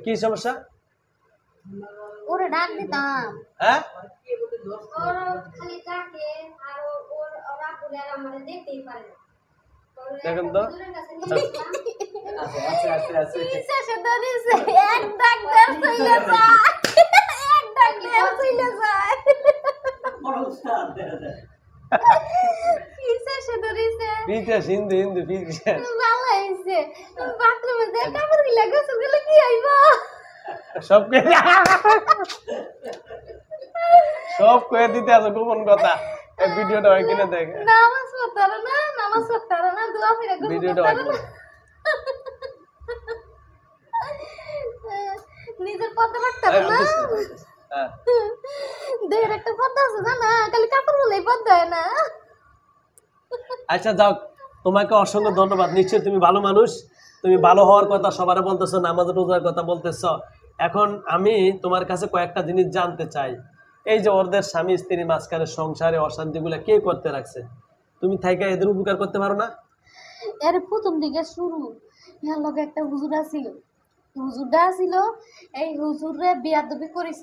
কি সমস্যা? ওরে ডাক দিতাম। হ্যাঁ ওর খালি ডাকে আর ওর ওরা বলে আর আমাদের দেখতেই পারে না। দেখেন তো শেষে তো দিছে এক ডাক দেড় চলে যায়, এক ডাক দেড় চলে যায়। শেষে তো দিছে ফিচার হিন্দু ফিচার ভালো হয়েছে। বাথরুমে যে কাপড় গুলা গোসল গুলো কি হইব? সব কয়ে দিতে আছে গোপন কথা। এই ভিডিওটা হয় কিনা দেখ। নামাজ পড়তার না, নামাজ পড়তার না, দোয়া ফিরে গোসল ভিডিওটা করতার হয় না। নিজের পথে রাখতার না। হ্যাঁ দেহের একটা পথ আছে না, খালি কাপড় গুলোই পথ দেয় না। আচ্ছা যাও, তোমাকে অসংখ্য ধন্যবাদ। নিশ্চয়ই তুমি ভালো মানুষ, তুমি ভালো হওয়ার কথা সবার বলতেছো, নামাজ রোজার কথা বলতেছো। এখন আমি তোমার কাছে কয়েকটা জিনিস জানতে চাই। এই যে ওদের স্বামী স্ত্রী মাঝখানে সংসারে অশান্তিগুলো কে করতে রাখছে? তুমি থাইকা এদের উপকার করতে পারো না? এর প্রথম দিকে শুরু ইয়ার লগে একটা হুজুর আছিল, হুজুরটা আছিল এই হুজুরে বিয়াদবি করিস,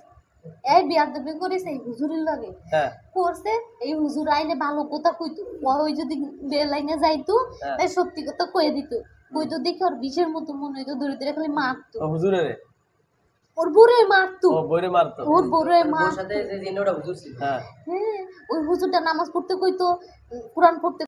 এই বিয়াদবি করিস এই হুজুরের লগে হ্যাঁ করছে। এই হুজুর আইলে ভালো কথা কইতো, ওই যদি বেলাইনে যাইতো তাই সত্যি কথা কয়ে দিত, কইতো দেখে ওর বিষের মতো মনে হইতো, ধরে ধরে খালি মারতো। হুজুরের ওর বউরে মারতো, ও বইরে মারতো, ওর বউরে মারতো। হ্যাঁ হ্যাঁ ওই হুজুরটা নামাজ পড়তে কইতো, কোরআন পড়তে